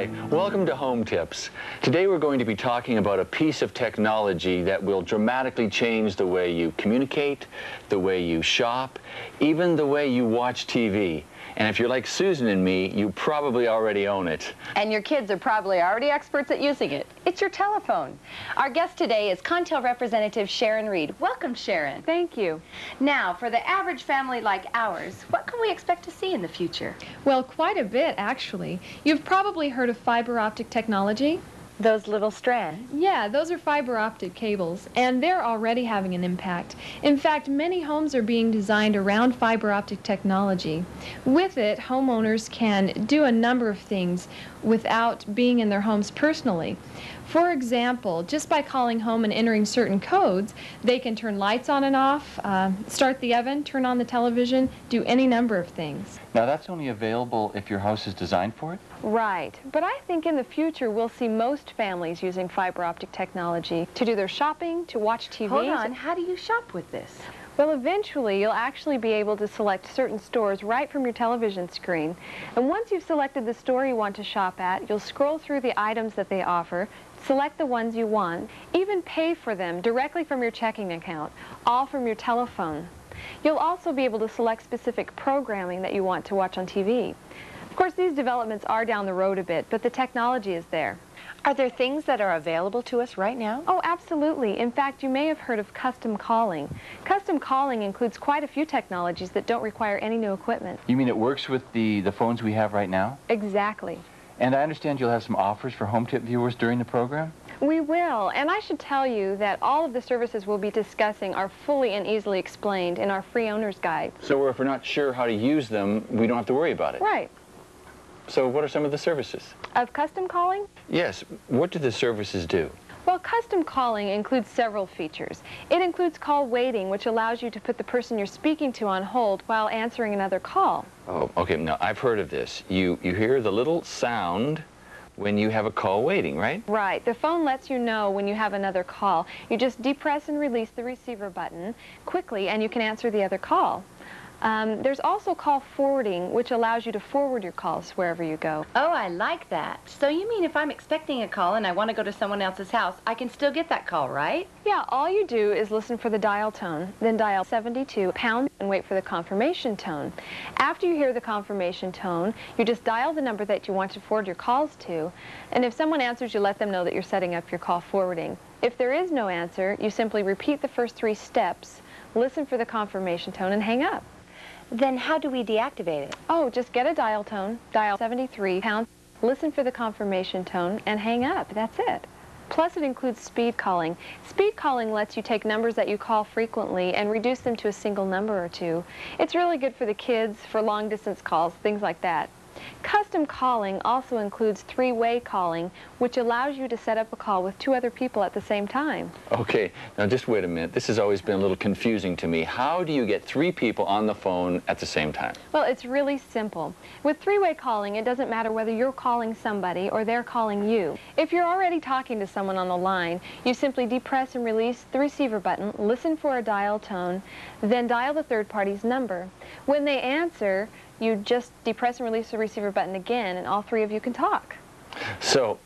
Hi, welcome to Home Tips. Today we're going to be talking about a piece of technology that will dramatically change the way you communicate, the way you shop, even the way you watch TV. And if you're like Susan and me, you probably already own it. And your kids are probably already experts at using it. It's your telephone. Our guest today is Contel representative Sharon Reed. Welcome, Sharon. Thank you. Now, for the average family like ours, what can we expect to see in the future? Well, quite a bit, actually. You've probably heard of fiber optic technology. Those little strands. Yeah, those are fiber optic cables, and they're already having an impact. In fact, many homes are being designed around fiber optic technology. With it, homeowners can do a number of things without being in their homes personally. For example, just by calling home and entering certain codes, they can turn lights on and off, start the oven, turn on the television, do any number of things. Now that's only available if your house is designed for it? Right, but I think in the future we'll see most families using fiber optic technology to do their shopping, to watch TV. Hold on, how do you shop with this? Well, eventually you'll actually be able to select certain stores right from your television screen. And once you've selected the store you want to shop at, you'll scroll through the items that they offer, select the ones you want, even pay for them directly from your checking account, all from your telephone. You'll also be able to select specific programming that you want to watch on TV. Of course, these developments are down the road a bit, but the technology is there. Are there things that are available to us right now? Oh, absolutely. In fact, you may have heard of custom calling. Custom calling includes quite a few technologies that don't require any new equipment. You mean it works with the phones we have right now? Exactly. And I understand you'll have some offers for Home Tip viewers during the program? We will, and I should tell you that all of the services we'll be discussing are fully and easily explained in our free owner's guide. So if we're not sure how to use them, we don't have to worry about it? Right. So what are some of the services? Of custom calling? Yes, what do the services do? Well, custom calling includes several features. It includes call waiting, which allows you to put the person you're speaking to on hold while answering another call. Oh, okay, now I've heard of this. You hear the little sound when you have a call waiting, right? Right. The phone lets you know when you have another call. You just depress and release the receiver button quickly and you can answer the other call. There's also call forwarding, which allows you to forward your calls wherever you go. Oh, I like that. So you mean if I'm expecting a call and I want to go to someone else's house, I can still get that call, right? Yeah, all you do is listen for the dial tone, then dial 72 pound and wait for the confirmation tone. After you hear the confirmation tone, you just dial the number that you want to forward your calls to, and if someone answers, you let them know that you're setting up your call forwarding. If there is no answer, you simply repeat the first 3 steps, listen for the confirmation tone, and hang up. Then how do we deactivate it? Oh, just get a dial tone, dial 73 pound, listen for the confirmation tone, and hang up. That's it. Plus, it includes speed calling. Speed calling lets you take numbers that you call frequently and reduce them to a single number or 2. It's really good for the kids, for long-distance calls, things like that. Custom calling also includes 3-way calling, which allows you to set up a call with 2 other people at the same time. Okay, now just wait a minute. This has always been a little confusing to me. How do you get 3 people on the phone at the same time? Well, it's really simple. With 3-way calling, it doesn't matter whether you're calling somebody or they're calling you. If you're already talking to someone on the line, you simply depress and release the receiver button, listen for a dial tone, then dial the third party's number. When they answer, you just depress and release the receiver button again, and all 3 of you can talk. So,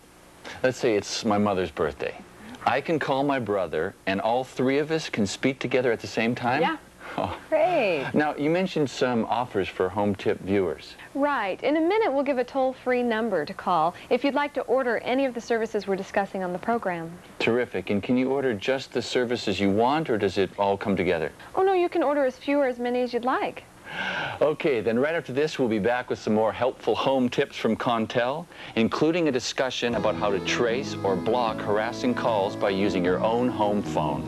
let's say it's my mother's birthday. I can call my brother, and all 3 of us can speak together at the same time? Yeah. Oh. Great. Now, you mentioned some offers for Home Tip viewers. Right. In a minute, we'll give a toll-free number to call if you'd like to order any of the services we're discussing on the program. Terrific. And can you order just the services you want, or does it all come together? Oh, no, you can order as few or as many as you'd like. Okay, then right after this, we'll be back with some more helpful home tips from Contel, including a discussion about how to trace or block harassing calls by using your own home phone.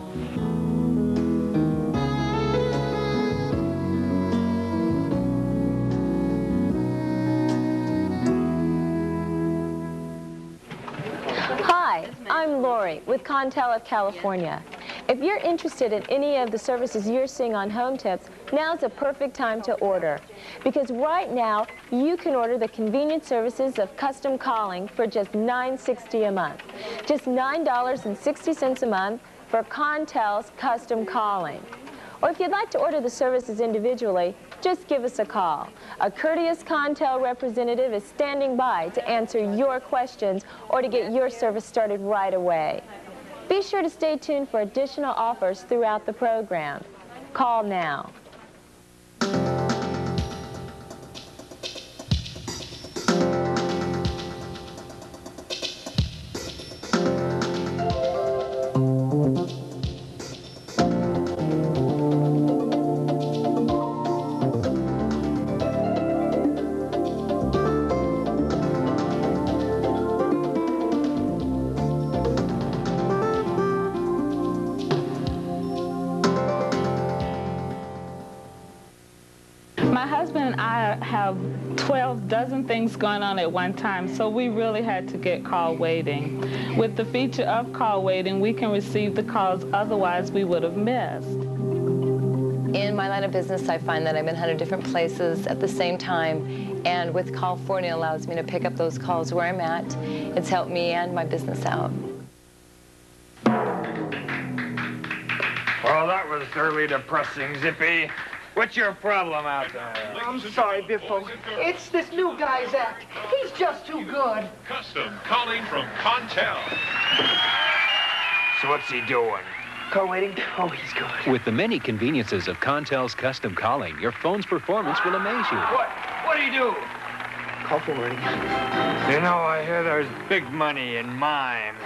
Hi, I'm Lori with Contel of California. If you're interested in any of the services you're seeing on Home Tips, now's a perfect time to order. Because right now, you can order the convenient services of custom calling for just $9.60 a month. Just $9.60 a month for Contel's custom calling. Or if you'd like to order the services individually, just give us a call. A courteous Contel representative is standing by to answer your questions or to get your service started right away. Be sure to stay tuned for additional offers throughout the program. Call now. My husband and I have 12 dozen things going on at one time, so we really had to get call waiting. With the feature of call waiting, we can receive the calls otherwise we would have missed. In my line of business, I find that I'm in 100 different places at the same time, and with California allows me to pick up those calls where I'm at. It's helped me and my business out. Well, that was thoroughly depressing, Zippy. What's your problem out there? I'm sorry, Biffo. It's this new guy, Zach. He's just too good. Custom calling from Contel. So what's he doing? Call waiting? Oh, he's good. With the many conveniences of Contel's custom calling, your phone's performance will amaze you. What do you do? Call forwarding. You know, I hear there's big money in mime.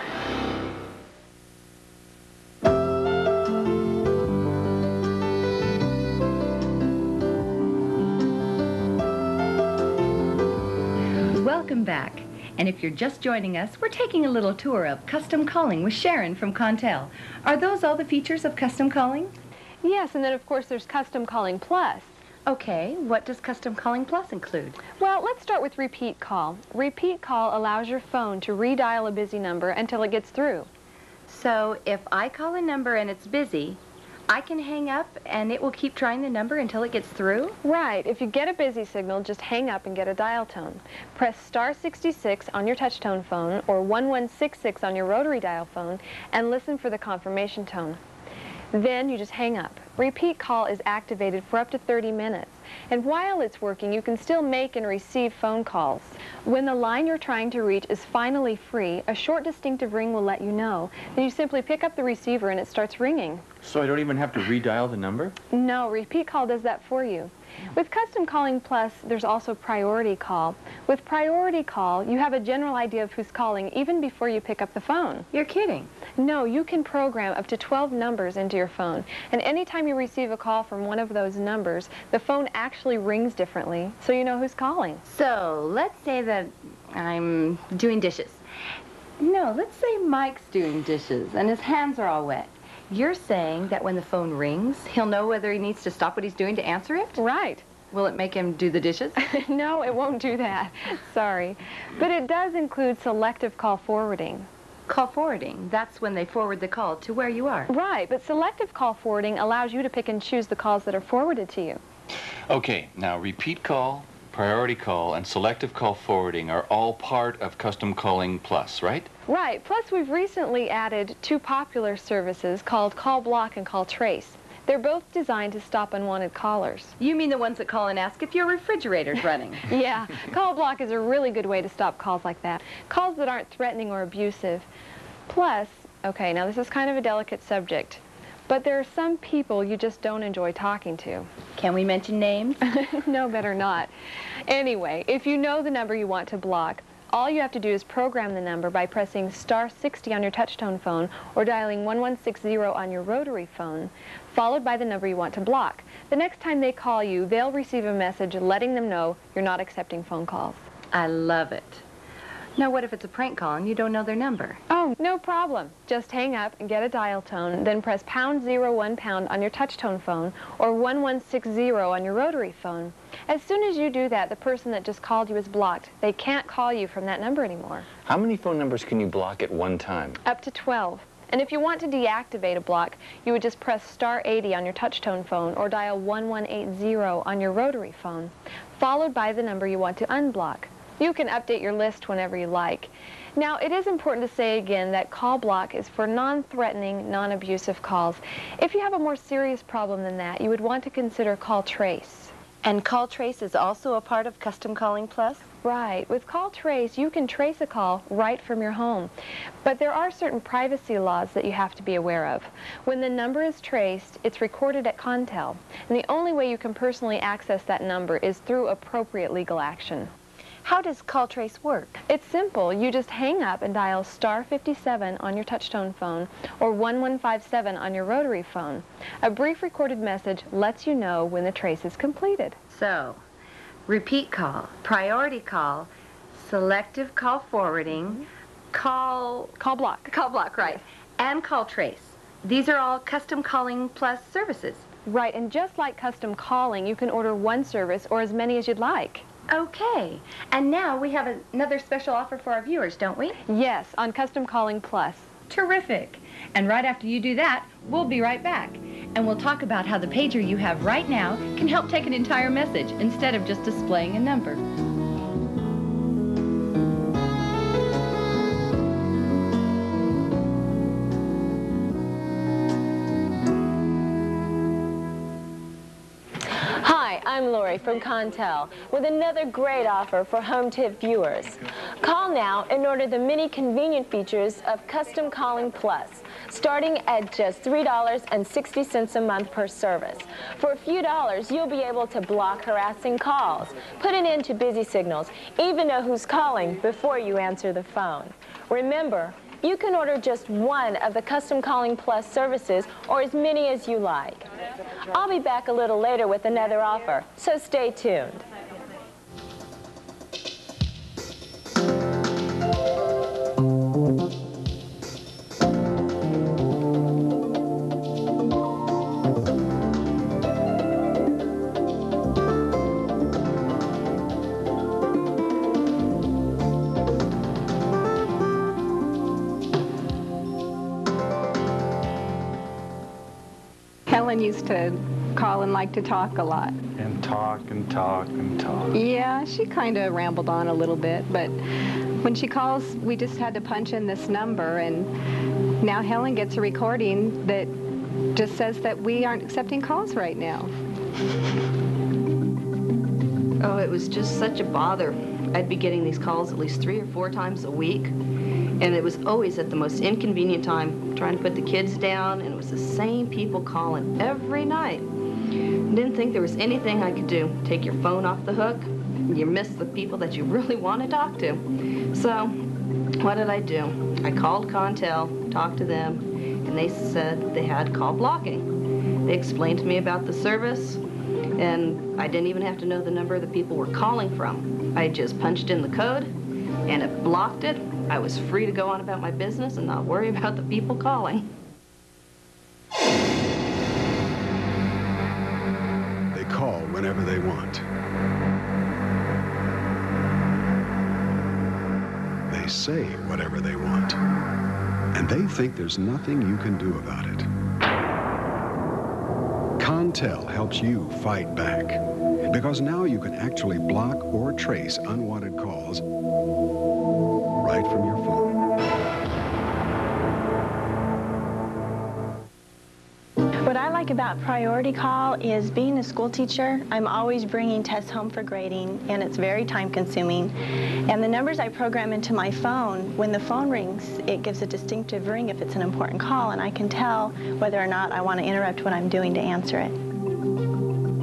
Welcome back. And if you're just joining us, we're taking a little tour of Custom Calling with Sharon from Contel. Are those all the features of Custom Calling? Yes, and then of course there's Custom Calling Plus. Okay, what does Custom Calling Plus include? Well, let's start with Repeat Call. Repeat Call allows your phone to redial a busy number until it gets through. So if I call a number and it's busy, I can hang up and it will keep trying the number until it gets through? Right. If you get a busy signal, just hang up and get a dial tone. Press star 66 on your touch tone phone or 1166 on your rotary dial phone and listen for the confirmation tone. Then you just hang up. Repeat Call is activated for up to 30 minutes. And while it's working, you can still make and receive phone calls. When the line you're trying to reach is finally free, a short distinctive ring will let you know. Then you simply pick up the receiver and it starts ringing. So I don't even have to redial the number? No, Repeat Call does that for you. With Custom Calling Plus, there's also Priority Call. With Priority Call, you have a general idea of who's calling even before you pick up the phone. You're kidding. No, you can program up to 12 numbers into your phone. And anytime you receive a call from one of those numbers, the phone actually rings differently, so you know who's calling. So let's say that I'm doing dishes. No, let's say Mike's doing dishes and his hands are all wet. You're saying that when the phone rings, he'll know whether he needs to stop what he's doing to answer it? Right. Will it make him do the dishes? No, it won't do that. Sorry. But it does include selective call forwarding. Call forwarding, that's when they forward the call to where you are. Right, but selective call forwarding allows you to pick and choose the calls that are forwarded to you. Okay, now repeat call, priority call, and selective call forwarding are all part of Custom Calling Plus, right? Right, plus we've recently added two popular services called Call Block and Call Trace. They're both designed to stop unwanted callers. You mean the ones that call and ask if your refrigerator's running? Yeah, Call Block is a really good way to stop calls like that. Calls that aren't threatening or abusive. Plus, okay, now this is kind of a delicate subject, but there are some people you just don't enjoy talking to. Can we mention names? No, better not. Anyway, if you know the number you want to block, all you have to do is program the number by pressing star 60 on your touch-tone phone or dialing 1160 on your rotary phone, followed by the number you want to block. The next time they call you, they'll receive a message letting them know you're not accepting phone calls. I love it. Now, what if it's a prank call and you don't know their number? Oh, no problem. Just hang up and get a dial tone, then press #01# on your touch-tone phone or 1160 on your rotary phone. As soon as you do that, the person that just called you is blocked. They can't call you from that number anymore. How many phone numbers can you block at one time? Up to 12. And if you want to deactivate a block, you would just press star 80 on your touch-tone phone or dial 1180 on your rotary phone, followed by the number you want to unblock. You can update your list whenever you like. Now, it is important to say again that Call Block is for non-threatening, non-abusive calls. If you have a more serious problem than that, you would want to consider Call Trace. And Call Trace is also a part of Custom Calling Plus? Right. With Call Trace, you can trace a call right from your home. But there are certain privacy laws that you have to be aware of. When the number is traced, it's recorded at Contel. And the only way you can personally access that number is through appropriate legal action. How does Call Trace work? It's simple. You just hang up and dial *57 on your touch-tone phone or 1157 on your rotary phone. A brief recorded message lets you know when the trace is completed. So, repeat call, priority call, selective call forwarding, call block, right, and Call Trace. These are all Custom Calling Plus services. Right, and just like Custom Calling, you can order one service or as many as you'd like. Okay, and now we have another special offer for our viewers, don't we? Yes, on Custom Calling Plus. Terrific. And right after you do that, we'll be right back. And we'll talk about how the pager you have right now can help take an entire message instead of just displaying a number. I'm Lori from Contel with another great offer for home tip viewers. Call now and order the many convenient features of Custom Calling Plus, starting at just $3.60 a month per service. For a few dollars, you'll be able to block harassing calls, put an end to busy signals, even know who's calling before you answer the phone. Remember, you can order just one of the Custom Calling Plus services or as many as you like. I'll be back a little later with another offer, so stay tuned. Helen used to call and like to talk a lot. And talk and talk and talk. Yeah, she kind of rambled on a little bit, but when she calls, we just had to punch in this number, and now Helen gets a recording that just says that we aren't accepting calls right now. Oh, it was just such a bother. I'd be getting these calls at least 3 or 4 times a week, and it was always at the most inconvenient time, trying to put the kids down, and it was the same people calling every night. Didn't think there was anything I could do. Take your phone off the hook, you miss the people that you really want to talk to. So, what did I do? I called Contel, talked to them, and they said they had call blocking. They explained to me about the service, and I didn't even have to know the number the people were calling from. I just punched in the code, and it blocked it. I was free to go on about my business and not worry about the people calling. They call whenever they want. They say whatever they want. And they think there's nothing you can do about it. Contel helps you fight back, because now you can actually block or trace unwanted calls right from your phone. What I like about Priority Call is being a school teacher, I'm always bringing tests home for grading, and it's very time consuming. And the numbers I program into my phone, when the phone rings, it gives a distinctive ring if it's an important call, and I can tell whether or not I want to interrupt what I'm doing to answer it.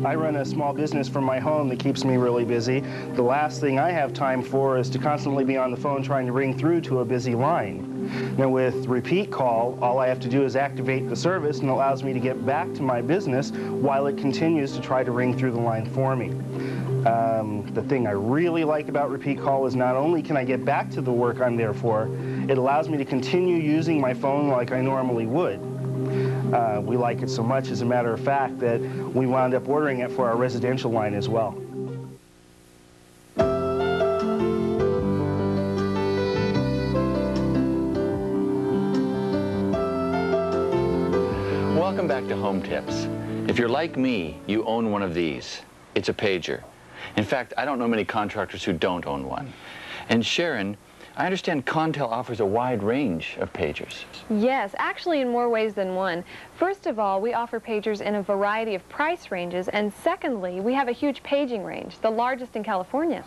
I run a small business from my home that keeps me really busy. The last thing I have time for is to constantly be on the phone trying to ring through to a busy line. Now with Repeat Call, all I have to do is activate the service, and it allows me to get back to my business while it continues to try to ring through the line for me. The thing I really like about Repeat Call is not only can I get back to the work I'm there for, it allows me to continue using my phone like I normally would. We like it so much, as a matter of fact, that we wound up ordering it for our residential line as well. Welcome back to Home Tips. If you're like me, you own one of these. It's a pager. In fact, I don't know many contractors who don't own one. And Sharon, I understand Contel offers a wide range of pagers. Yes, actually in more ways than one. First of all, we offer pagers in a variety of price ranges, and secondly, we have a huge paging range, the largest in California.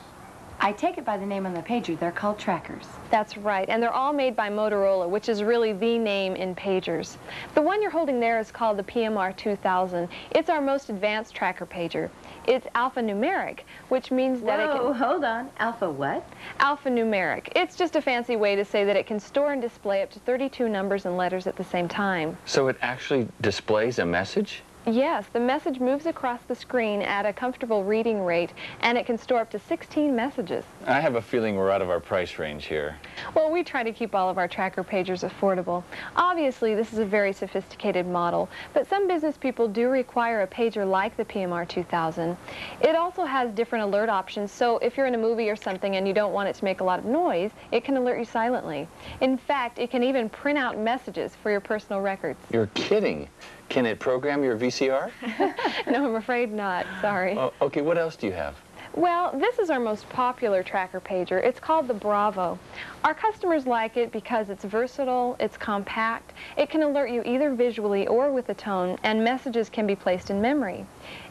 I take it by the name on the pager. They're called trackers. That's right, and they're all made by Motorola, which is really the name in pagers. The one you're holding there is called the PMR 2000. It's our most advanced tracker pager. It's alphanumeric, which means that it can... hold on. Alpha what? Alphanumeric. It's just a fancy way to say that it can store and display up to 32 numbers and letters at the same time. So it actually displays a message? Yes, the message moves across the screen at a comfortable reading rate, and it can store up to 16 messages. I have a feeling we're out of our price range here. Well, we try to keep all of our tracker pagers affordable. Obviously, this is a very sophisticated model, but some business people do require a pager like the PMR 2000. It also has different alert options, so if you're in a movie or something and you don't want it to make a lot of noise, it can alert you silently. In fact, it can even print out messages for your personal records. You're kidding. Can it program your VCR? No, I'm afraid not. Sorry. Oh, okay, what else do you have? Well, this is our most popular tracker pager. It's called the Bravo. Our customers like it because it's versatile, it's compact, it can alert you either visually or with a tone, and messages can be placed in memory.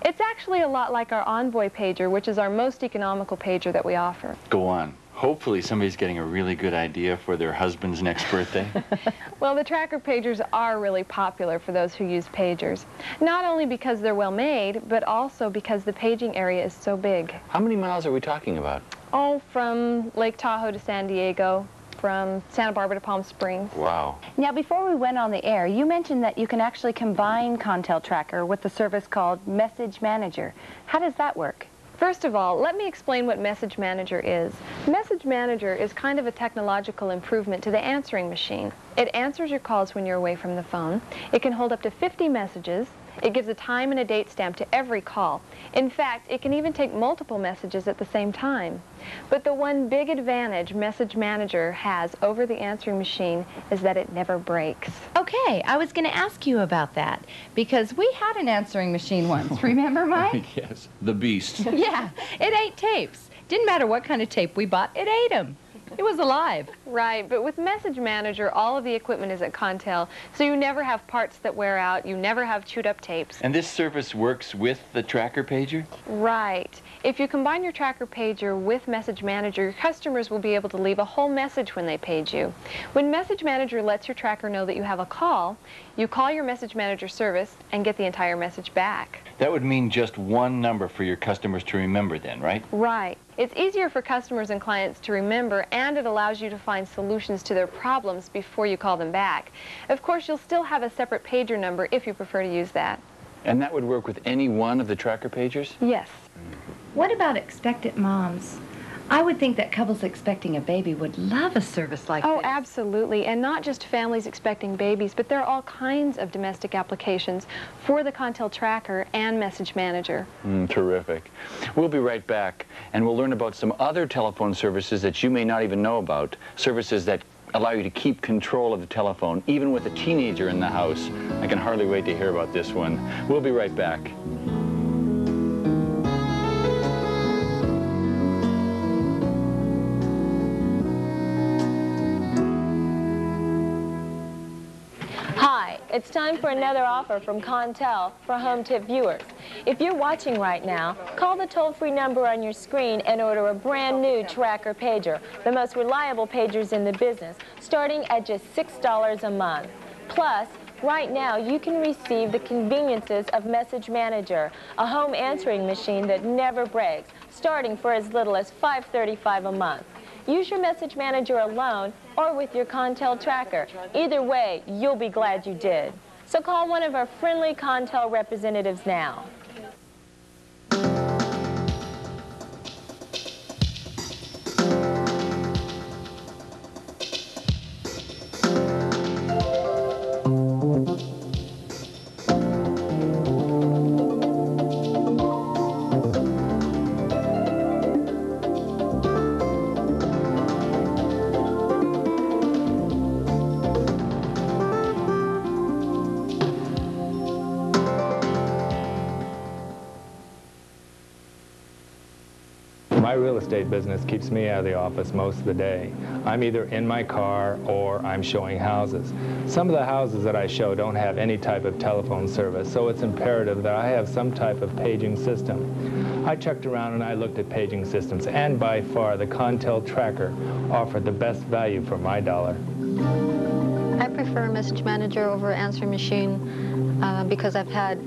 It's actually a lot like our Envoy pager, which is our most economical pager that we offer. Go on. Hopefully somebody's getting a really good idea for their husband's next birthday. Well, the tracker pagers are really popular for those who use pagers. Not only because they're well made, but also because the paging area is so big. How many miles are we talking about? Oh, from Lake Tahoe to San Diego, from Santa Barbara to Palm Springs. Wow. Now, before we went on the air, you mentioned that you can actually combine Contel Tracker with the service called Message Manager. How does that work? First of all, let me explain what Message Manager is. Message Manager is kind of a technological improvement to the answering machine. It answers your calls when you're away from the phone. It can hold up to 50 messages. It gives a time and a date stamp to every call. In fact, it can even take multiple messages at the same time. But the one big advantage Message Manager has over the answering machine is that it never breaks. Okay, I was going to ask you about that, because we had an answering machine once. Remember, Mike? Yes, the beast. Yeah, it ate tapes. Didn't matter what kind of tape we bought, it ate them. It was alive. Right, but with Message Manager, all of the equipment is at Contel, so you never have parts that wear out, you never have chewed up tapes. And this service works with the tracker pager? Right. If you combine your tracker pager with Message Manager, your customers will be able to leave a whole message when they page you. When Message Manager lets your tracker know that you have a call, you call your Message Manager service and get the entire message back. That would mean just one number for your customers to remember then, right? Right. It's easier for customers and clients to remember, and it allows you to find solutions to their problems before you call them back. Of course, you'll still have a separate pager number if you prefer to use that. And that would work with any one of the tracker pagers? Yes. What about expectant moms? I would think that couples expecting a baby would love a service like this. Oh, absolutely. And not just families expecting babies, but there are all kinds of domestic applications for the Contel Tracker and Message Manager. Terrific. We'll be right back, and we'll learn about some other telephone services that you may not even know about, services that allow you to keep control of the telephone, even with a teenager in the house. I can hardly wait to hear about this one. We'll be right back. Hi, it's time for another offer from Contel for home tip viewers. If you're watching right now, call the toll-free number on your screen and order a brand new tracker pager, the most reliable pagers in the business, starting at just $6 a month. Plus, right now you can receive the conveniences of Message Manager, a home answering machine that never breaks, starting for as little as $5.35 a month. Use your Message Manager alone or with your Contel Tracker. Either way, you'll be glad you did. So call one of our friendly Contel representatives now. My real estate business keeps me out of the office most of the day. I'm either in my car or I'm showing houses. Some of the houses that I show don't have any type of telephone service, so it's imperative that I have some type of paging system. I checked around and I looked at paging systems, and by far the Contel Tracker offered the best value for my dollar. I prefer a message manager over answering machine because I've had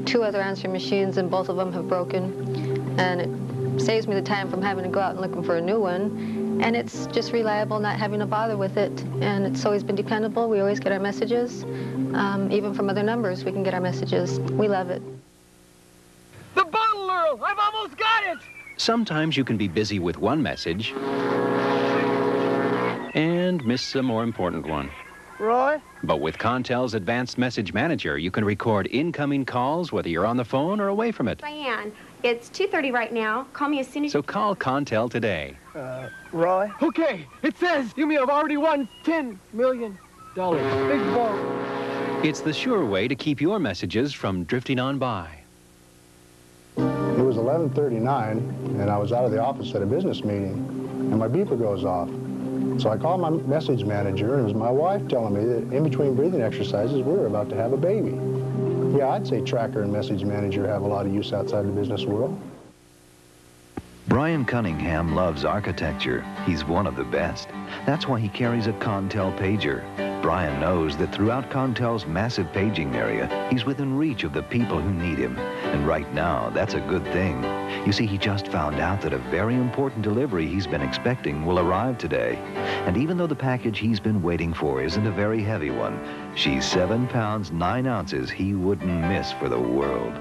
2 other answering machines and both of them have broken, and it saves me the time from having to go out and looking for a new one, and it's just reliable, not having to bother with it, and it's always been dependable. We always get our messages. Even from other numbers we can get our messages. We love it. The bottle, Earl! I've almost got it! Sometimes you can be busy with one message and miss a more important one. Roy? But with Contel's Advanced Message Manager, you can record incoming calls whether you're on the phone or away from it. Diane, it's 2:30 right now. Call me as soon as So call Contel today. Roy? Okay, it says you may have already won $10 million. Big ball. It's the sure way to keep your messages from drifting on by. It was 11:39, and I was out of the office at a business meeting, and my beeper goes off. So I called my message manager, and it was my wife telling me that in between breathing exercises, we were about to have a baby. Yeah, I'd say Tracker and Message Manager have a lot of use outside the business world. Brian Cunningham loves architecture. He's one of the best. That's why he carries a Contel pager. Brian knows that throughout Contel's massive paging area, he's within reach of the people who need him. And right now, that's a good thing. You see, he just found out that a very important delivery he's been expecting will arrive today. And even though the package he's been waiting for isn't a very heavy one, she's 7 pounds 9 ounces he wouldn't miss for the world.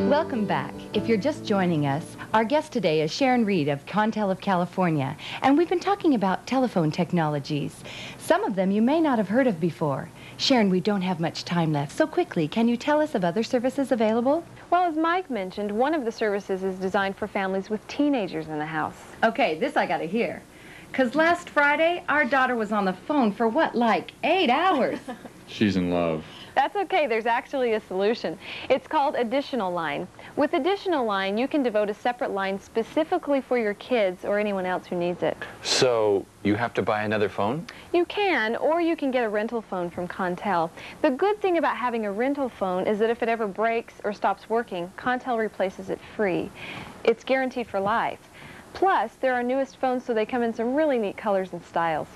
Welcome back. If you're just joining us, our guest today is Sharon Reed of Contel of California, and we've been talking about telephone technologies. Some of them you may not have heard of before. Sharon, we don't have much time left, so quickly, can you tell us of other services available? Well, as Mike mentioned, one of the services is designed for families with teenagers in the house. Okay, this I gotta hear. 'Cause last Friday, our daughter was on the phone for what, like 8 hours? She's in love. That's okay, there's actually a solution. It's called Additional Line. With Additional Line, you can devote a separate line specifically for your kids or anyone else who needs it. So you have to buy another phone? You can, or you can get a rental phone from Contel. The good thing about having a rental phone is that if it ever breaks or stops working, Contel replaces it free. It's guaranteed for life. Plus, they're our newest phones, so they come in some really neat colors and styles.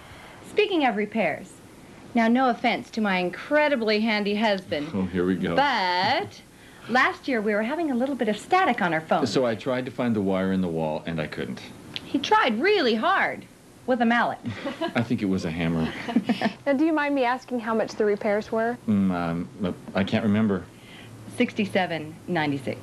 Speaking of repairs, now no offense to my incredibly handy husband. Oh, here we go. But last year we were having a little bit of static on our phone. So I tried to find the wire in the wall, and I couldn't. He tried really hard with a mallet. I think it was a hammer. Now, do you mind me asking how much the repairs were? I can't remember. $67.96.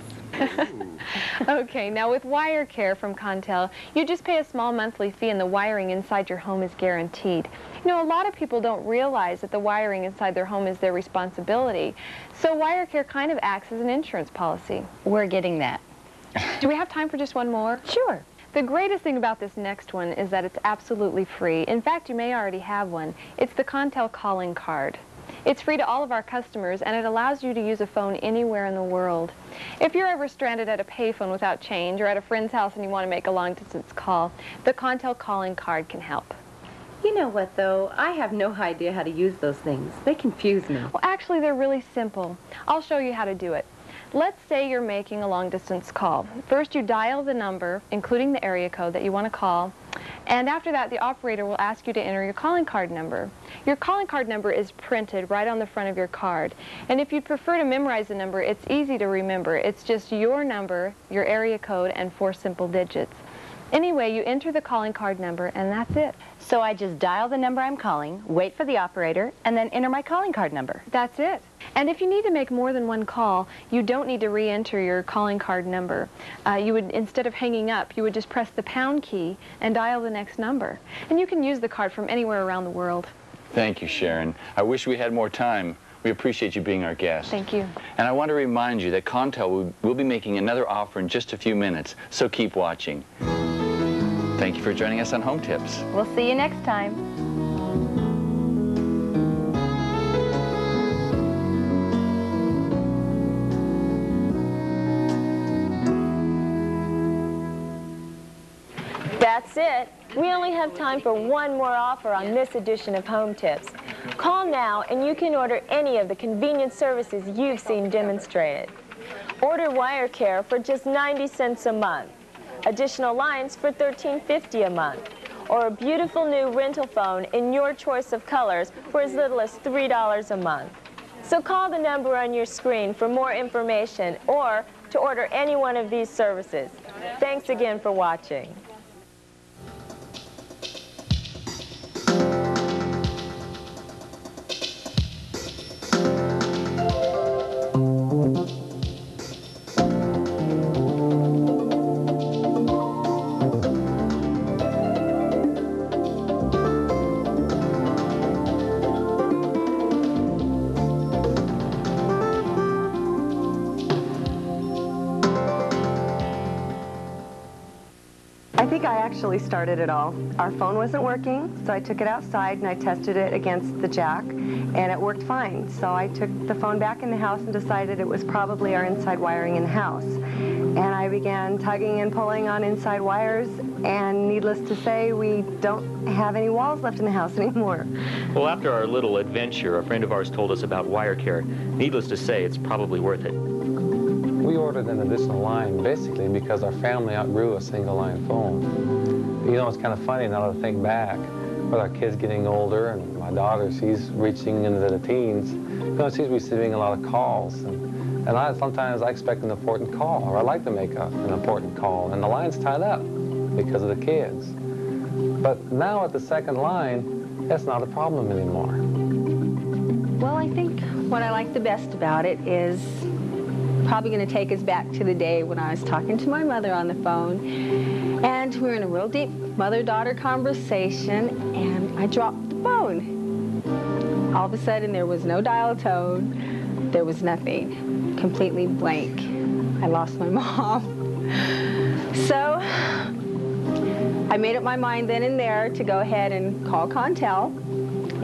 Okay, now with Wire Care from Contel, you just pay a small monthly fee and the wiring inside your home is guaranteed. You know, a lot of people don't realize that the wiring inside their home is their responsibility. So Wire Care kind of acts as an insurance policy. We're getting that. Do we have time for just one more? Sure. The greatest thing about this next one is that it's absolutely free. In fact, you may already have one. It's the Contel calling card. It's free to all of our customers, and it allows you to use a phone anywhere in the world. If you're ever stranded at a payphone without change or at a friend's house and you want to make a long-distance call, the Contel calling card can help. You know what, though? I have no idea how to use those things. They confuse me. Well, actually, they're really simple. I'll show you how to do it. Let's say you're making a long-distance call. First, you dial the number, including the area code that you want to call, and after that, the operator will ask you to enter your calling card number. Your calling card number is printed right on the front of your card, and if you'd prefer to memorize the number, it's easy to remember. It's just your number, your area code, and 4 simple digits. Anyway, you enter the calling card number, and that's it. So I just dial the number I'm calling, wait for the operator, and then enter my calling card number. That's it. And if you need to make more than one call, you don't need to re-enter your calling card number. You would, instead of hanging up, you would just press the pound key and dial the next number. And you can use the card from anywhere around the world. Thank you, Sharon. I wish we had more time. We appreciate you being our guest. Thank you. And I want to remind you that Contel will be making another offer in just a few minutes, so keep watching. Thank you for joining us on Home Tips. We'll see you next time. That's it. We only have time for one more offer on this edition of Home Tips. Call now and you can order any of the convenient services you've seen demonstrated. Order wire care for just 90 cents a month, additional lines for $13.50 a month, or a beautiful new rental phone in your choice of colors for as little as $3 a month. So call the number on your screen for more information or to order any one of these services. Thanks again for watching. I think I actually started it all. Our phone wasn't working, so I took it outside and I tested it against the jack, and it worked fine. So I took the phone back in the house and decided it was probably our inside wiring in the house. And I began tugging and pulling on inside wires, and needless to say, we don't have any walls left in the house anymore. Well, after our little adventure, a friend of ours told us about wire care. Needless to say, it's probably worth it. We ordered an additional line basically because our family outgrew a single line phone. You know, it's kind of funny now to think back with our kids getting older, and my daughter, she's reaching into the teens. You know, she's receiving a lot of calls, and sometimes I expect an important call, or I like to make an important call, and the line's tied up because of the kids. But now at the second line, that's not a problem anymore. Well, I think what I like the best about it is probably going to take us back to the day when I was talking to my mother on the phone, and we were in a real deep mother-daughter conversation, and I dropped the phone. All of a sudden, there was no dial tone. There was nothing. Completely blank. I lost my mom. So I made up my mind then and there to go ahead and call Contel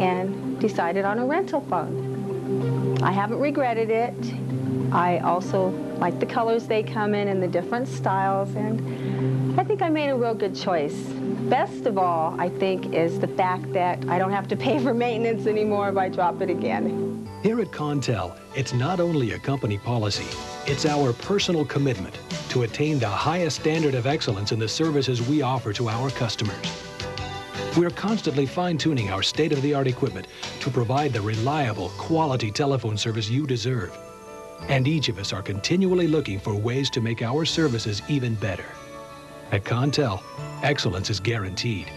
and decided on a rental phone. I haven't regretted it. I also like the colors they come in and the different styles, and I think I made a real good choice. Best of all, I think, is the fact that I don't have to pay for maintenance anymore if I drop it again. Here at Contel, it's not only a company policy, it's our personal commitment to attain the highest standard of excellence in the services we offer to our customers. We're constantly fine-tuning our state-of-the-art equipment to provide the reliable, quality telephone service you deserve. And each of us are continually looking for ways to make our services even better. At Contel, excellence is guaranteed.